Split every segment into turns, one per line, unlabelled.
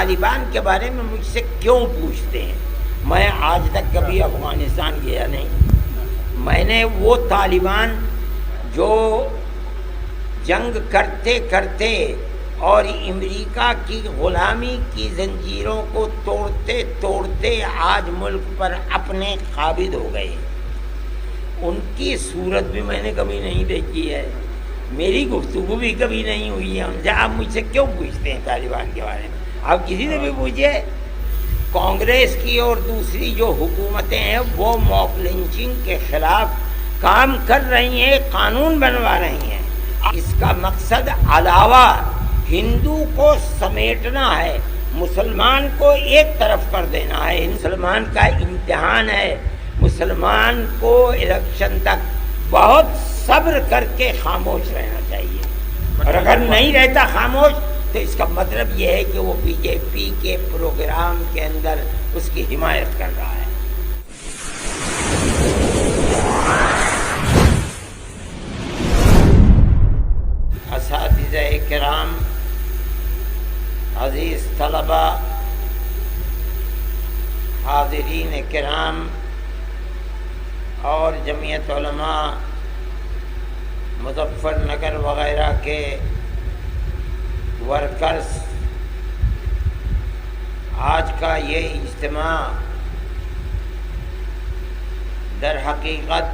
طالبان کے بارے میں مجھ سے کیوں پوچھتے ہیں؟ میں آج تک کبھی افغانستان گیا نہیں۔ میں نے وہ طالبان جو جنگ کرتے کرتے اور امریکہ کی غلامی کی زنجیروں کو توڑتے توڑتے آج ملک پر اپنے قابض ہو گئے، ان کی صورت بھی میں نے کبھی نہیں دیکھی ہے، میری گفتگو بھی کبھی نہیں ہوئی ہے ان سے۔ آپ مجھ سے کیوں پوچھتے ہیں طالبان کے بارے میں؟ آپ کسی سے بھی پوچھئے۔ کانگریس کی اور دوسری جو حکومتیں ہیں وہ موب لنچنگ کے خلاف کام کر رہی ہیں، قانون بنوا رہی ہیں۔ اس کا مقصد علاوہ ہندو کو سمیٹنا ہے، مسلمان کو ایک طرف کر دینا ہے۔ مسلمان کا امتحان ہے، مسلمان کو الیکشن تک بہت صبر کر کے خاموش رہنا چاہیے، اور اگر نہیں رہتا خاموش تو اس کا مطلب یہ ہے کہ وہ بی جے پی کے پروگرام کے اندر اس کی حمایت کر رہا ہے۔ اساتذہ کرام، عزیز طلبہ، حاضرین کرام اور جمعیت علماء مظفر نگر وغیرہ کے ورکرز، آج کا یہ اجتماع در حقیقت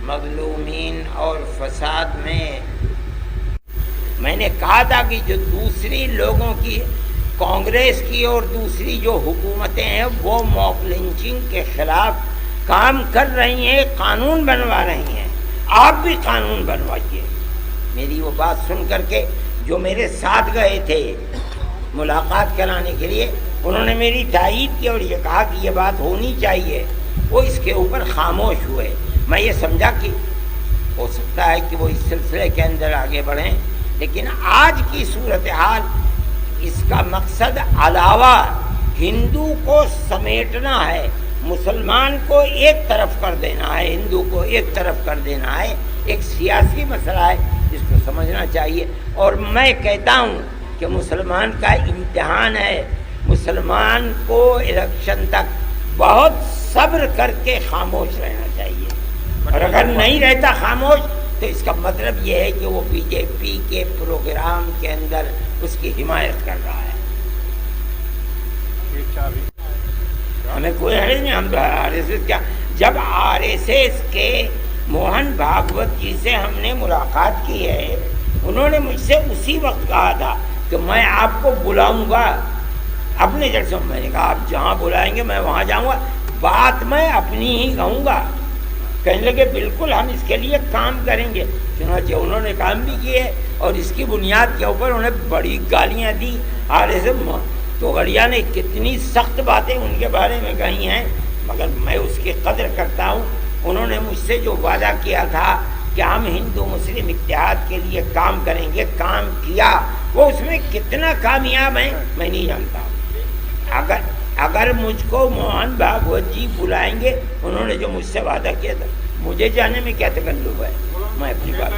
مظلومین اور فساد میں نے کہا تھا کہ جو دوسری لوگوں کی کانگریس کی اور دوسری جو حکومتیں ہیں وہ موب لنچنگ کے خلاف کام کر رہی ہیں، قانون بنوا رہی ہیں، آپ بھی قانون بنوائیے۔ میری وہ بات سن کر کے جو میرے ساتھ گئے تھے ملاقات کرانے کے لیے، انہوں نے میری تائید کی اور یہ کہا کہ یہ بات ہونی چاہیے، وہ اس کے اوپر خاموش ہوئے۔ میں یہ سمجھا کہ ہو سکتا ہے کہ وہ اس سلسلے کے اندر آگے بڑھیں، لیکن آج کی صورتحال اس کا مقصد علاوہ ہندو کو سمیٹنا ہے، مسلمان کو ایک طرف کر دینا ہے، ہندو کو ایک طرف کر دینا ہے، ایک سیاسی مسئلہ ہے جس کو سمجھنا چاہیے۔ اور میں کہتا ہوں کہ مسلمان کا امتحان ہے، مسلمان کو الیکشن تک بہت صبر کر کے خاموش رہنا چاہیے، اور اگر نہیں رہتا خاموش تو اس کا مطلب یہ ہے کہ وہ بی جے پی کے پروگرام کے اندر اس کی حمایت کر رہا ہے۔ ہمیں کوئی حرج نہیں، ہم آر ایس ایس کیا، جب آر ایس ایس کے موہن بھاگوت جی سے ہم نے ملاقات کی ہے، انہوں نے مجھ سے اسی وقت کہا تھا کہ میں آپ کو بلاؤں گا اپنے جلسوں میں۔ نے کہا آپ جہاں بلائیں گے میں وہاں جاؤں گا، بات میں اپنی ہی کہوں گا۔ کہنے لگے بالکل ہم اس کے لیے کام کریں گے، چنانچہ انہوں نے کام بھی کیے، اور اس کی بنیاد کے اوپر انہیں بڑی گالیاں دی آر ایس ایس توغڑیا نے، کتنی سخت باتیں ان کے بارے میں کہی ہیں، مگر میں اس کی قدر کرتا ہوں۔ انہوں نے مجھ سے جو وعدہ کیا تھا کہ ہم ہندو مسلم اتحاد کے لیے کام کریں گے، کام کیا، وہ اس میں کتنا کامیاب ہیں میں نہیں جانتا ہوں۔ اگر مجھ کو موہن بھاگوت جی بلائیں گے، انہوں نے جو مجھ سے وعدہ کیا تھا، مجھے جانے میں کیا تکلف ہے؟ میں اپنی بات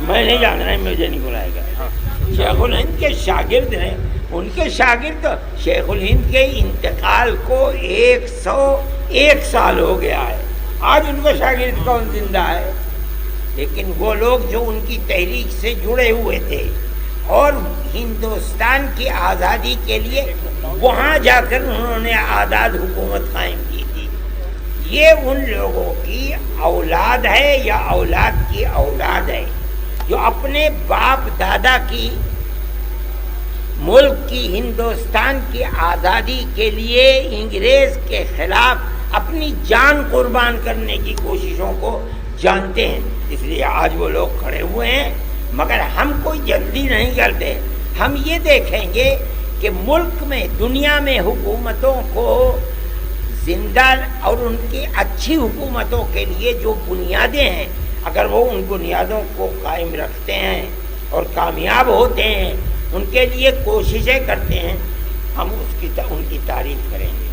میں نہیں جان رہا، مجھے نہیں بلائے گا۔ شیخ الہند کے شاگرد ہیں، ان کے شاگرد شیخ الہند کے انتقال کو 101 سال ہو گیا ہے، آج ان کا شاگرد کون زندہ ہے؟ لیکن وہ لوگ جو ان کی تحریک سے جڑے ہوئے تھے اور ہندوستان کی آزادی کے لیے وہاں جا کر انہوں نے آزاد حکومت قائم کی تھی، یہ ان لوگوں کی اولاد ہے یا اولاد کی اولاد ہے جو اپنے باپ دادا کی ملک کی ہندوستان کی آزادی کے لیے انگریز کے خلاف اپنی جان قربان کرنے کی کوششوں کو جانتے ہیں۔ اس لیے آج وہ لوگ کھڑے ہوئے ہیں، مگر ہم کوئی جلدی نہیں کرتے۔ ہم یہ دیکھیں گے کہ ملک میں، دنیا میں حکومتوں کو زندہ اور ان کی اچھی حکومتوں کے لیے جو بنیادیں ہیں، اگر وہ ان بنیادوں کو قائم رکھتے ہیں اور کامیاب ہوتے ہیں، ان کے لیے کوششیں کرتے ہیں، ہم ان کی تعریف کریں گے۔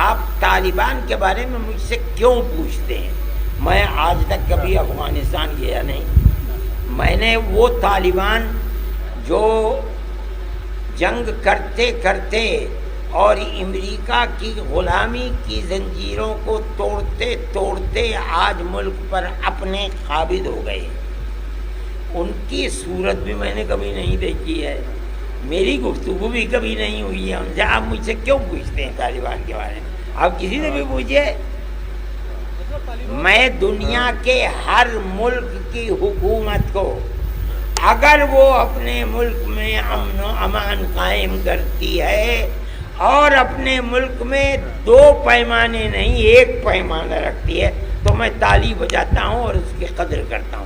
آپ طالبان کے بارے میں مجھ سے کیوں پوچھتے ہیں؟ میں آج تک کبھی افغانستان گیا نہیں۔ میں نے وہ طالبان جو جنگ کرتے کرتے اور امریکہ کی غلامی کی زنجیروں کو توڑتے توڑتے آج ملک پر اپنے قابض ہو گئے، ان کی صورت بھی میں نے کبھی نہیں دیکھی ہے، میری گفتگو بھی کبھی نہیں ہوئی ہے ان سے۔ آپ مجھ سے کیوں پوچھتے ہیں طالبان کے بارے میں؟ آپ کسی سے بھی پوچھئے۔ میں دنیا کے ہر ملک کی حکومت کو اگر وہ اپنے ملک میں امن و امان قائم کرتی ہے اور اپنے ملک میں دو پیمانے نہیں ایک پیمانہ رکھتی ہے تو میں تالی بجاتا ہوں اور اس کی قدر کرتا ہوں،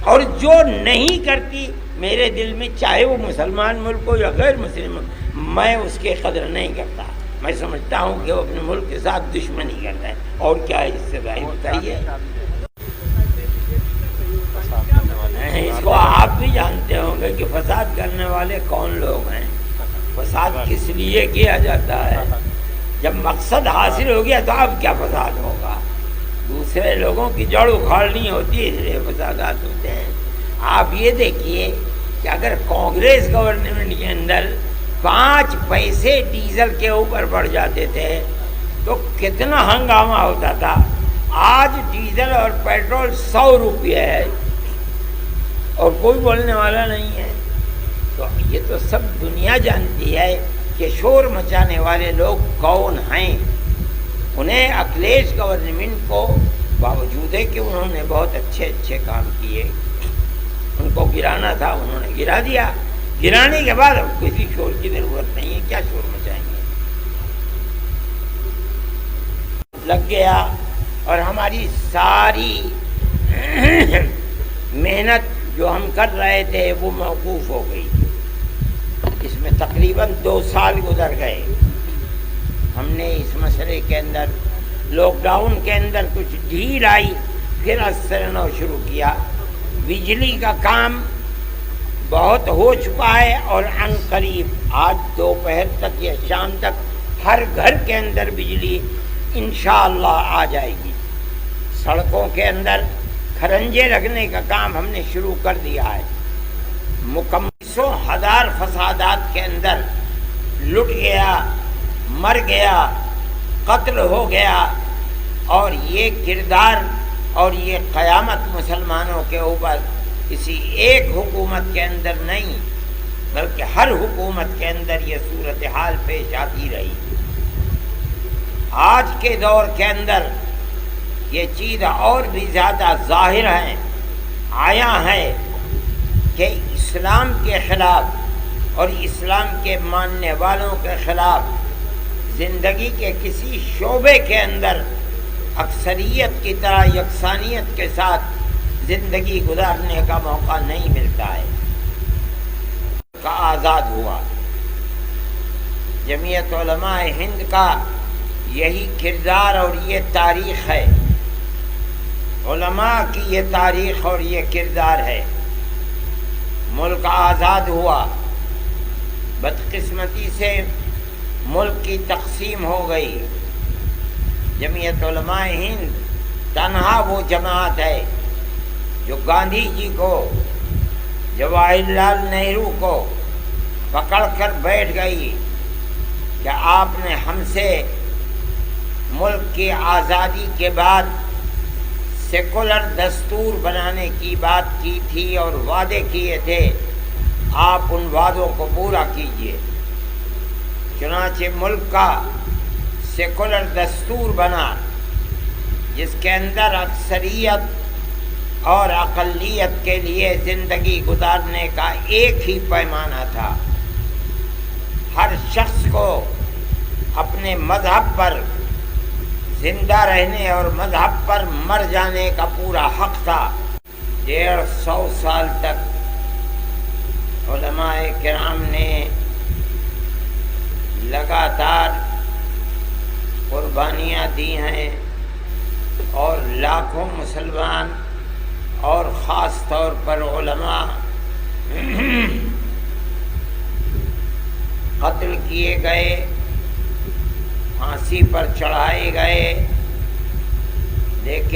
اور جو نہیں کرتی میرے دل میں چاہے وہ مسلمان ملک ہو یا غیر مسلم ملک، میں اس کی قدر نہیں کرتا۔ میں سمجھتا ہوں کہ وہ اپنے ملک کے ساتھ دشمنی کرتا ہے، اور کیا ہے اس سے ظاہر بتائیے۔ اس کو آپ بھی جانتے ہوں گے کہ فساد کرنے والے کون لوگ ہیں، فساد کس لیے کیا جاتا ہے؟ جب مقصد حاصل ہو گیا تو اب کیا فساد ہوگا؟ دوسرے لوگوں کی جڑ اکھاڑنی ہوتی ہے، اس لیے فسادات ہوتے ہیں۔ آپ یہ دیکھیے کہ اگر کانگریس گورنمنٹ کے اندر 5 پیسے ڈیزل کے اوپر بڑھ جاتے تھے تو کتنا ہنگامہ ہوتا تھا۔ آج ڈیزل اور پیٹرول 100 روپے ہے اور کوئی بولنے والا نہیں ہے۔ تو یہ تو سب دنیا جانتی ہے کہ شور مچانے والے لوگ کون ہیں۔ انہیں اکھلیش گورنمنٹ کو باوجود ہے کہ انہوں نے بہت اچھے کام کیے، ان کو گرانا تھا انہوں نے گرا دیا، گرانے کے بعد اب کسی شور کی ضرورت نہیں ہے، کیا شور مچائیں گے؟ لگ گیا اور ہماری ساری محنت جو ہم کر رہے تھے وہ موقوف ہو گئی۔ اس میں تقریباً 2 سال گزر گئے۔ ہم نے اس مسئلے کے اندر لاک ڈاؤن کے اندر کچھ ڈھیل آئی، پھر اثر نو شروع کیا۔ بجلی کا کام بہت ہو چکا ہے اور عن قریب آج دوپہر تک یا شام تک ہر گھر کے اندر بجلی انشاءاللہ آ جائے گی۔ سڑکوں کے اندر کھرنجے لگنے کا کام ہم نے شروع کر دیا ہے۔ مکمل 100,000 فسادات کے اندر لٹ گیا، مر گیا، قتل ہو گیا، اور یہ کردار اور یہ قیامت مسلمانوں کے اوپر کسی ایک حکومت کے اندر نہیں بلکہ ہر حکومت کے اندر یہ صورتحال پیش آتی رہی۔ آج کے دور کے اندر یہ چیز اور بھی زیادہ ظاہر ہے، آیا ہے کہ اسلام کے خلاف اور اسلام کے ماننے والوں کے خلاف زندگی کے کسی شعبے کے اندر اکثریت کی طرح یکسانیت کے ساتھ زندگی گزارنے کا موقع نہیں ملتا ہے۔ کا آزاد ہوا، جمعیت علماء ہند کا یہی کردار اور یہ تاریخ ہے، علماء کی یہ تاریخ اور یہ کردار ہے۔ ملک آزاد ہوا، بدقسمتی سے ملک کی تقسیم ہو گئی۔ جمعیت علماء ہند تنہا وہ جماعت ہے جو گاندھی جی کو، جواہر لال نہرو کو پکڑ کر بیٹھ گئی کہ آپ نے ہم سے ملک کی آزادی کے بعد سیکولر دستور بنانے کی بات کی تھی اور وعدے کیے تھے، آپ ان وعدوں کو پورا کیجیے۔ چنانچہ ملک کا سیکولر دستور بنا جس کے اندر اکثریت اور اقلیت کے لیے زندگی گزارنے کا ایک ہی پیمانہ تھا۔ ہر شخص کو اپنے مذہب پر زندہ رہنے اور مذہب پر مر جانے کا پورا حق تھا۔ 150 سال تک علماء کرام نے لگاتار قربانیاں دی ہیں، اور لاکھوں مسلمان اور خاص طور پر علماء قتل کیے گئے، پھانسی پر چڑھائے گئے، لیکن